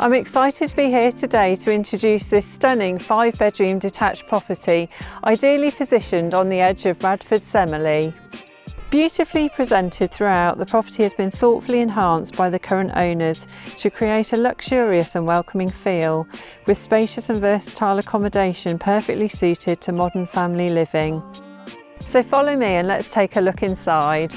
I'm excited to be here today to introduce this stunning 5-bedroom detached property, ideally positioned on the edge of Radford Semele. Beautifully presented throughout, the property has been thoughtfully enhanced by the current owners to create a luxurious and welcoming feel, with spacious and versatile accommodation perfectly suited to modern family living. So follow me and let's take a look inside.